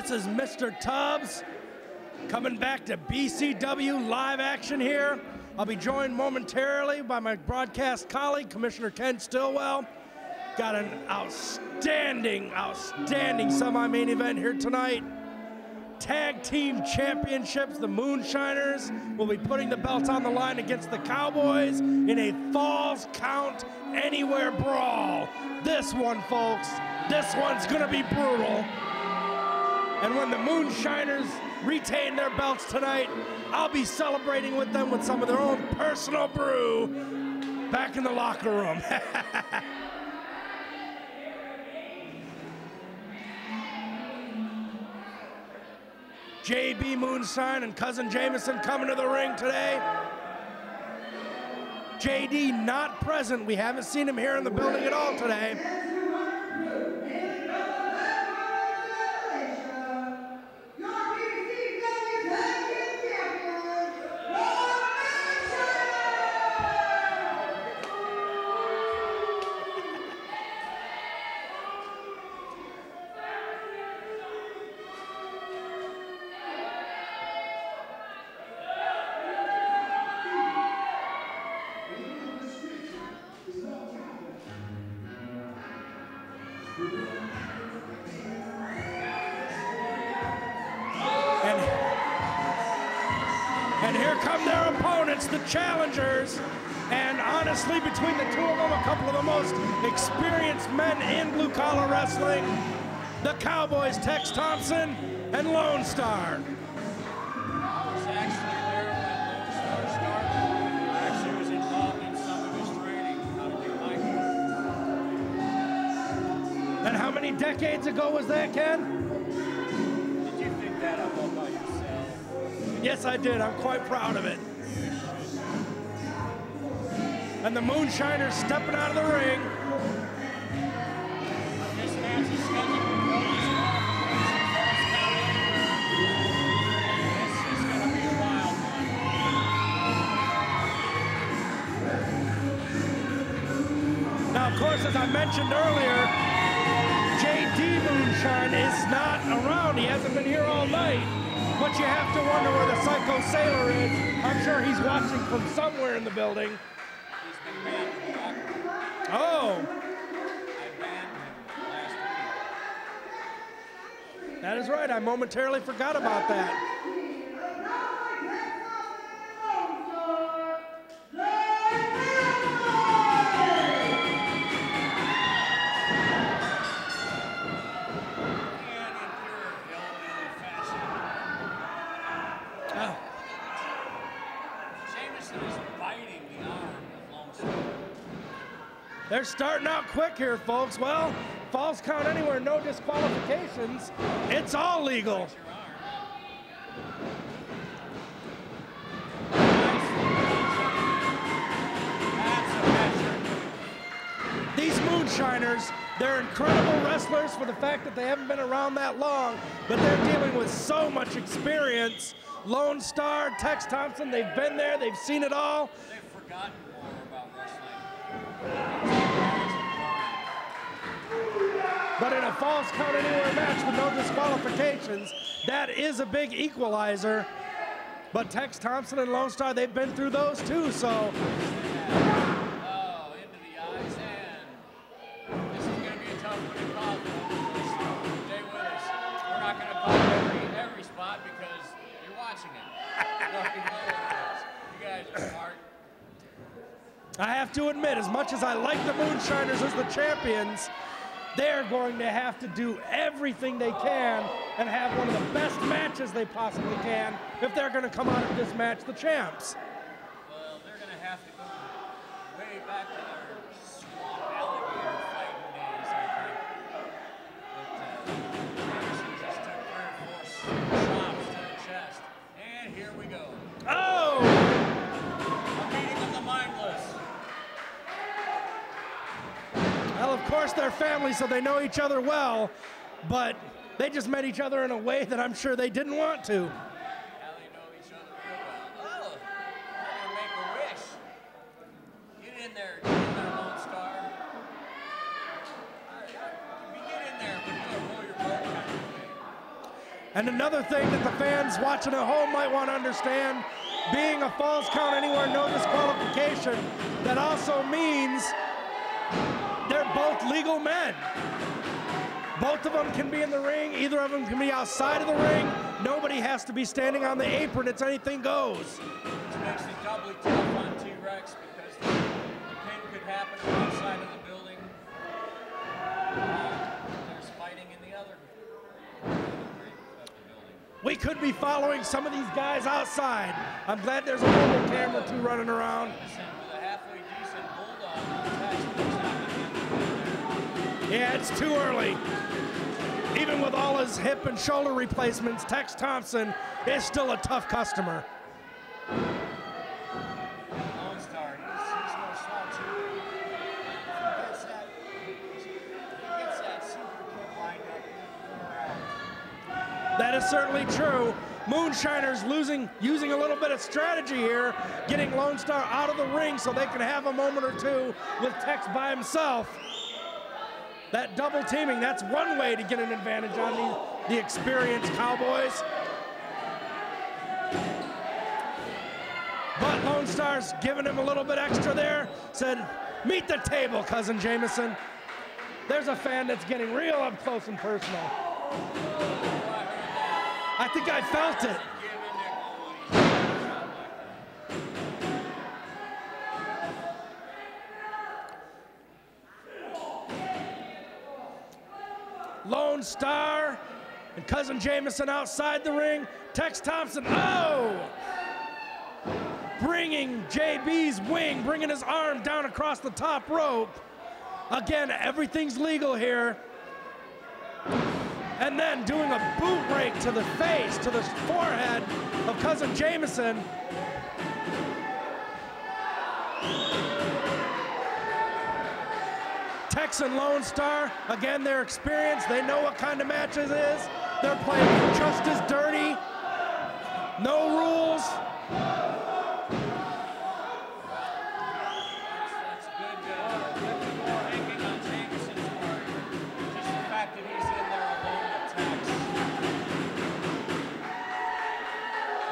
This is Mr. Tubbs coming back to BCW live action here. I'll be joined momentarily by my broadcast colleague, Commissioner Ken Stillwell. Got an outstanding semi-main event here tonight. Tag Team Championships, the Moonshiners will be putting the belts on the line against the Cowboys in a Falls Count Anywhere brawl. This one, folks, this one's gonna be brutal. And when the Moonshiners retain their belts tonight, I'll be celebrating with them with some of their own personal brew back in the locker room. JB Moonshine and Cousin Jamison coming to the ring today. JD not present. We haven't seen him here in the building at all today. And here come their opponents, the challengers. And honestly, between the two of them, a couple of the most experienced men in blue-collar wrestling, the Cowboys, Tex Thompson and Lonestar. I was actually there when Lonestar started. I actually was involved in some of his training. How did you like it? And how many decades ago was that, Ken? Did you pick that up all by yourself? Yes, I did. I'm quite proud of it. And the Moonshiners stepping out of the ring. This match is scheduled for Cowboys This is going to be a wild one. Now, of course, as I mentioned earlier, JB Moonshine is not around. He hasn't been here all night. But you have to wonder where the Psycho Sailor is. I'm sure he's watching from somewhere in the building. He's been banned from the locker room. Oh. I banned him last week. That is right. I momentarily forgot about that. They're starting out quick here, folks. Well, Falls Count Anywhere, no disqualifications. It's all legal. These Moonshiners, they're incredible wrestlers for the fact that they haven't been around that long, but they're dealing with so much experience. Lonestar, Tex Thompson, they've been there, they've seen it all. They've forgotten more about wrestling. But in a Falls Count Anywhere match with no disqualifications, that is a big equalizer. But Tex Thompson and Lonestar, they've been through those too, so. Oh, into the eyes, and this is going to be a tough one to call. Stay with us. We're not going to call every spot because you're watching it. You guys are smart. I have to admit, as much as I like the Moonshiners as the champions, they're going to have to do everything they can and have one of the best matches they possibly can if they're going to come out of this match the champs. Well, they're going to have to go way back to their swamp alligator fighting days, I think. But Jamison just took 3 or 4 shots to the chest. And here we go. Oh! A meeting of the mindless. Well, of course, they're family, so they know each other well, but they just met each other in a way that I'm sure they didn't want to. How they know each other real well. Oh, they're going to make a wish. Get in there, Lonestar. All right, get in there, but you're going to roll your boat kind of thing. And another thing that the fans watching at home might want to understand, being a falls count anywhere, no disqualification, that also means they're both legal men. Both of them can be in the ring, either of them can be outside of the ring. Nobody has to be standing on the apron, it's anything goes. Which makes it doubly tough on T-Rex because the pin could happen outside of the building. There's fighting in the other ring of the building. We could be following some of these guys outside. I'm glad there's a mobile camera too running around. With a halfway decent bulldog, Tex looks not to Yeah, it's too early. Even with all his hip and shoulder replacements, Tex Thompson is still a tough customer. Lonestar, he's no slouch either. He gets that super kick lined up. That is certainly true. Moonshiner's using a little bit of strategy here, getting Lonestar out of the ring so they can have a moment or two with Tex by himself. That double teaming, that's one way to get an advantage on the experienced Cowboys. But Lonestar's giving him a little bit extra there. Said, meet the table, Cousin Jamison. There's a fan that's getting real up close and personal. I think I felt it. Lonestar and Cousin Jamison outside the ring. Tex Thompson, oh! Bringing JB's wing, bringing his arm down across the top rope. Again, everything's legal here. And then doing a boot rake to the face, to the forehead of Cousin Jamison. Tex and Lonestar, again, they're experienced. They know what kind of match this is. They're playing just as dirty. No rules. That's good thinking on Jamison's part. Just the fact that he's in there alone with Tex.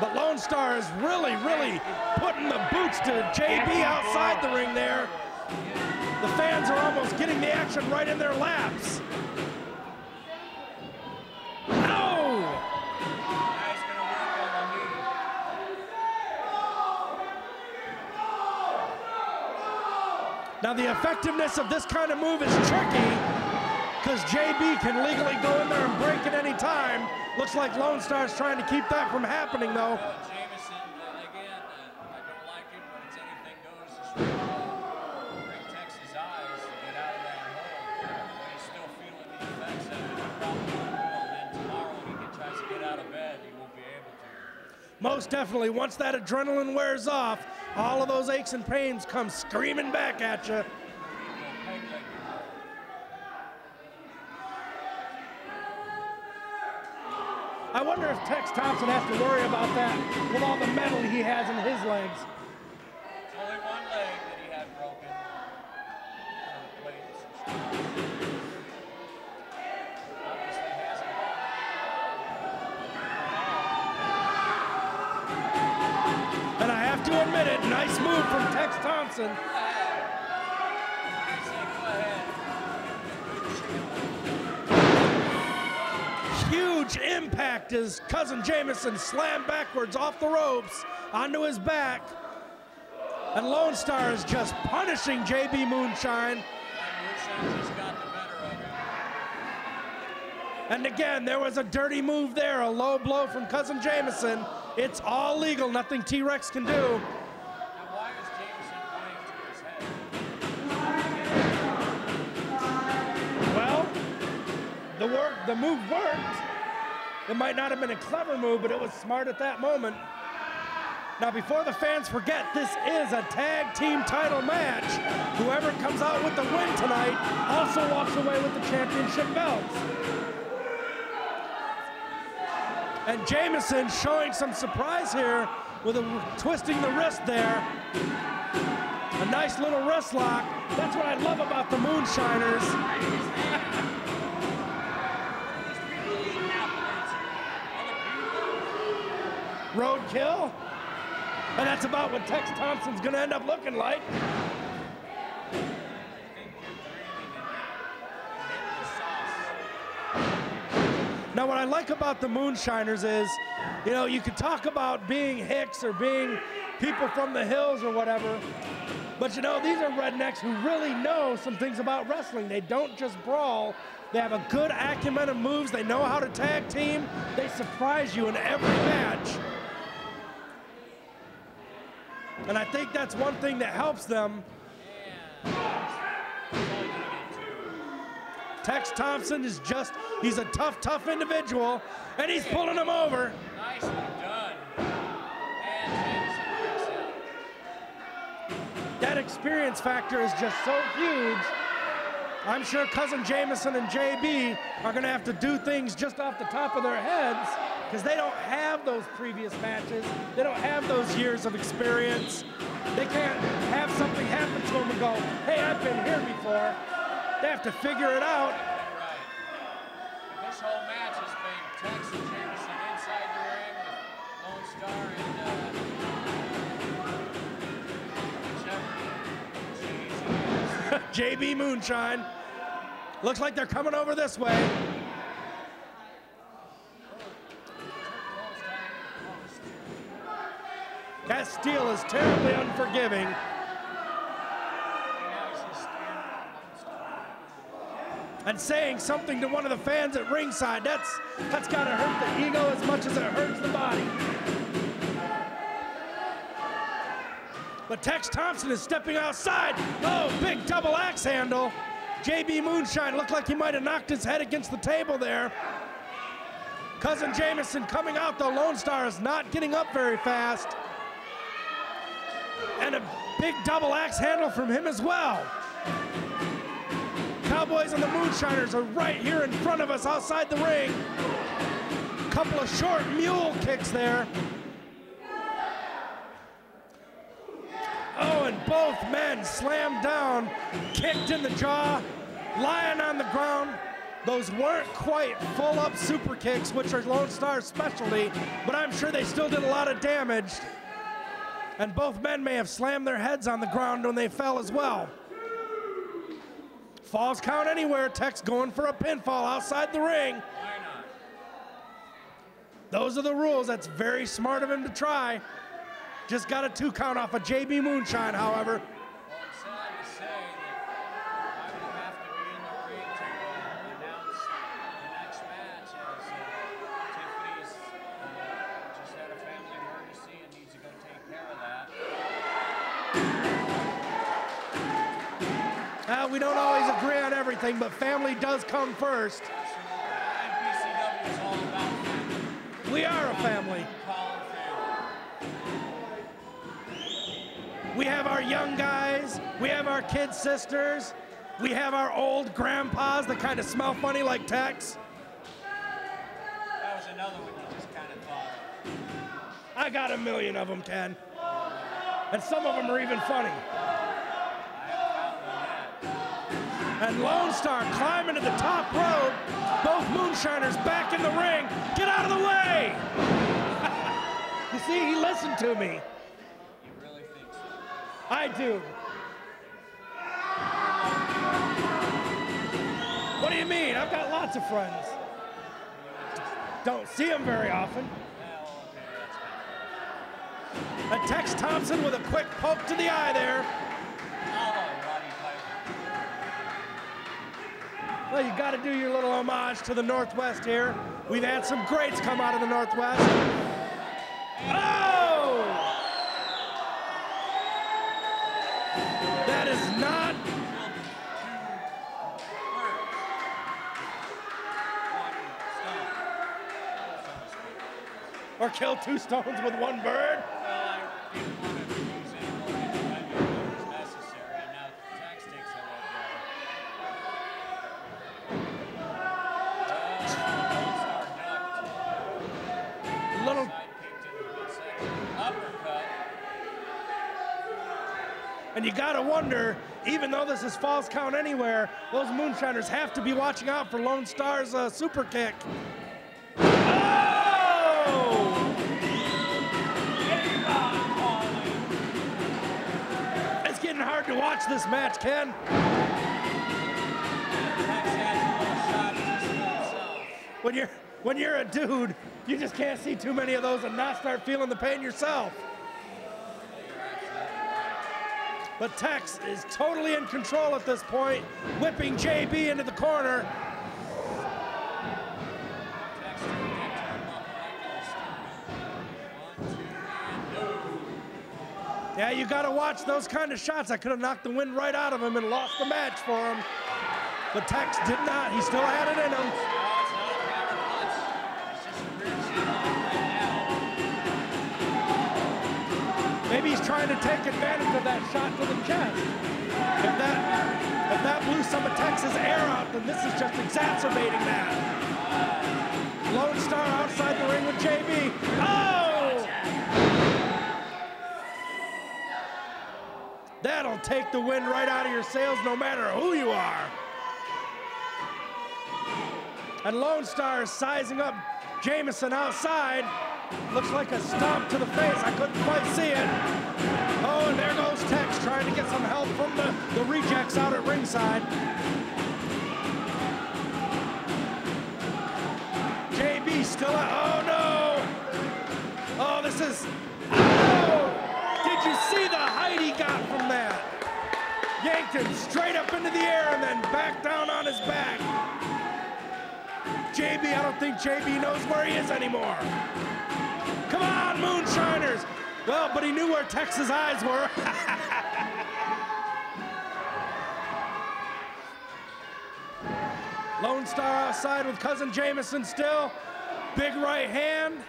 But Lonestar is really putting the boots to JB outside the ring there. The fans are almost getting the action right in their laps. Oh! Nice, gonna work on the knee. Now the effectiveness of this kind of move is tricky because JB can legally go in there and break at any time. Looks like Lonestar's trying to keep that from happening though. Jamison, again, I don't like it, but it's anything goes. Just break Tex's eyes to get out of that hole. But he's still feeling the effects of it. He probably will. And then tomorrow when he tries to get out of bed, he won't be able to. Most definitely, once that adrenaline wears off, all of those aches and pains come screaming back at you. I wonder if Tex Thompson has to worry about that with all the metal he has in his legs. It's only one leg that he had broken. Obviously hasn't. And I have to admit it, nice move from Tex Thompson. Huge impact as Cousin Jamison slammed backwards off the ropes onto his back. And Lonestar is just punishing JB Moonshine. Moonshine just got the better of him. And again, there was a dirty move there, a low blow from Cousin Jamison. It's all legal, nothing T-Rex can do. Now why is Jamison playing to his head? Well, the move worked. It might not have been a clever move, but it was smart at that moment. Now, before the fans forget, this is a tag team title match. Whoever comes out with the win tonight also walks away with the championship belts. And Jamison showing some surprise here with twisting the wrist there. A nice little wrist lock. That's what I love about the Moonshiners. A Roadkill. And that's about what Tex Thompson's gonna end up looking like. Now what I like about the Moonshiners is, you know, you could talk about being Hicks or being people from the hills or whatever, but you know, these are rednecks who really know some things about wrestling. They don't just brawl. They have a good acumen of moves. They know how to tag team. They surprise you in every match. And I think that's one thing that helps them. Tex Thompson is just, he's a tough, tough individual, and he's pulling him over. Nicely done. That experience factor is just so huge. I'm sure Cousin Jamison and JB are gonna have to do things just off the top of their heads because they don't have those previous matches. They don't have those years of experience. They can't have something happen to them and go, hey, I've been here before. They have to figure it out. Right. This whole match has been Tex and Jamison inside the ring with Lone Star and JB Moonshine. Looks like they're coming over this way. That steel is terribly unforgiving. And saying something to one of the fans at ringside, that's gotta hurt the ego as much as it hurts the body. But Tex Thompson is stepping outside. Oh, big double axe handle. JB Moonshine looked like he might have knocked his head against the table there. Cousin Jamison coming out, though. Lonestar is not getting up very fast. And a big double axe handle from him as well. Cowboys and the Moonshiners are right here in front of us outside the ring. Couple of short mule kicks there. Oh, and both men slammed down, kicked in the jaw, lying on the ground. Those weren't quite full-up super kicks, which are Lone Star's specialty, but I'm sure they still did a lot of damage. And both men may have slammed their heads on the ground when they fell as well. Falls count anywhere. Tex going for a pinfall outside the ring. Why not? Those are the rules. That's very smart of him to try. Just got a 2 count off of JB Moonshine, however. Well, it's sad to say that I will have to be in the ring to announce the next match as Tiffany's just had a family emergency and needs to go take care of that. We don't always agree on everything, but family does come first. And BCW is all about family. We are a family. We have our young guys, we have our kid sisters, we have our old grandpas that kind of smell funny like Tex. That was another one you just kind of thought of. I got a million of them, Ken. And some of them are even funny. And Lone Star climbing to the top rope. Both Moonshiners back in the ring. Get out of the way! You see, he listened to me. I do. What do you mean? I've got lots of friends. Don't see them very often. And Tex Thompson with a quick poke to the eye there. Well, you got to do your little homage to the Northwest here. We've had some greats come out of the Northwest. Oh! That is not. Or kill 2 stones with 1 bird. Little. And you gotta wonder, even though this is false count anywhere, those Moonshiners have to be watching out for Lone Star's super kick. Oh! to watch this match, Ken. When you're a dude, you just can't see too many of those and not start feeling the pain yourself. But Tex is totally in control at this point, whipping JB into the corner. Yeah, you got to watch those kind of shots. I could have knocked the wind right out of him and lost the match for him. But Tex did not. He still had it in him. Maybe he's trying to take advantage of that shot to the chest. If that blew some of Tex's air out, then this is just exacerbating that. Lonestar outside the ring with JB. Oh! That'll take the wind right out of your sails no matter who you are. And Lonestar is sizing up Jamison outside. Looks like a stomp to the face. I couldn't quite see it. Oh, and there goes Tex trying to get some help from the rejects out at ringside. JB still out. Oh, no. Oh, this is... Oh! Did you see the height he got from that? Yanked him straight up into the air and then back down on his back. JB, I don't think JB knows where he is anymore. Come on, Moonshiners. Well, but he knew where Tex's eyes were. Lonestar outside with Cousin Jamison still. Big right hand.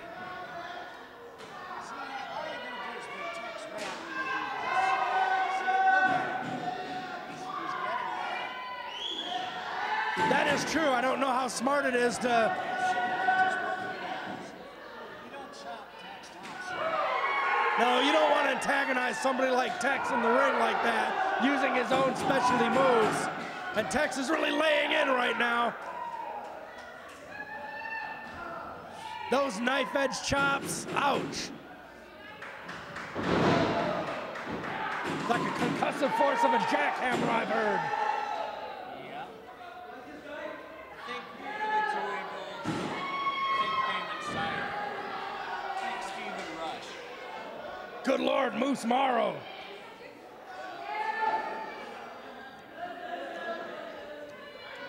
That is true. I don't know how smart it is to... No, you don't want to antagonize somebody like Tex in the ring like that, using his own specialty moves. And Tex is really laying in right now. Those knife edge chops, ouch. Like a concussive force of a jackhammer, I've heard. Yeah. I think really two equals. Think Payment side. Think Steven Rush. Good Lord, Moose Morrow.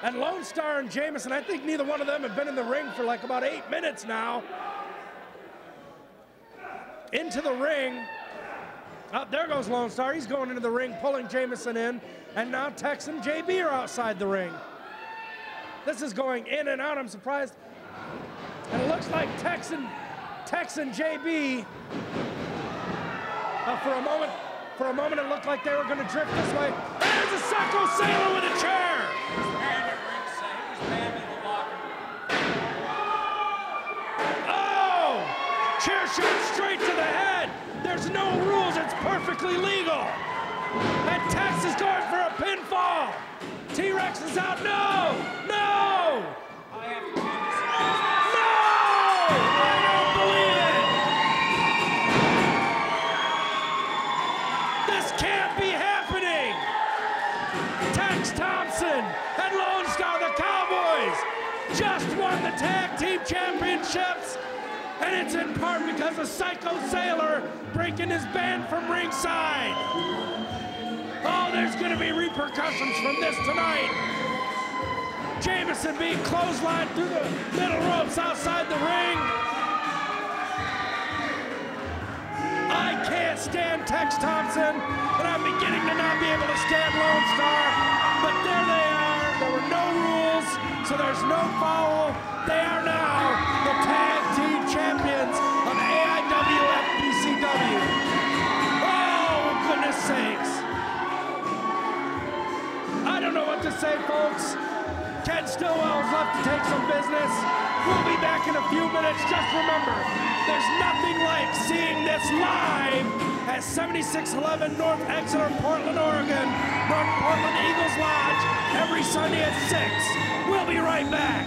And Lonestar and Jamison, I think neither one of them have been in the ring for like about 8 minutes now. Into the ring. Oh, there goes Lonestar. He's going into the ring, pulling Jamison in. And now Tex and JB are outside the ring. This is going in and out. I'm surprised. And it looks like Tex and JB, for a moment it looked like they were going to drift this way. There's a Psycho Sailor with a chair. Oh! Chair shot straight to the head. There's no rules. It's perfectly legal. And Tex is going for a pinfall. T-Rex is out. No! No! No! I don't believe it. This can't be happening. Tex Thompson and Lonestar, the Cowboys, just won the Tag Team Championships. And it's in part because of Psycho Sailor breaking his band from ringside. Oh, there's going to be repercussions from this tonight. Jamison being clotheslined through the middle ropes outside the ring. I can't stand Tex Thompson, and I'm beginning to not be able to stand Lonestar. But there they are. There were no rules, so there's no foul. They are now the Tag Team Champions of AIWF BCW. Oh, goodness sakes. I don't know what to say, folks. Ken Stillwell's left to take some business. We'll be back in a few minutes. Just remember, there's nothing like seeing this live at 7611 North Exeter, Portland, Oregon, North Portland Eagles Lodge, every Sunday at 6. We'll be right back.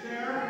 chair.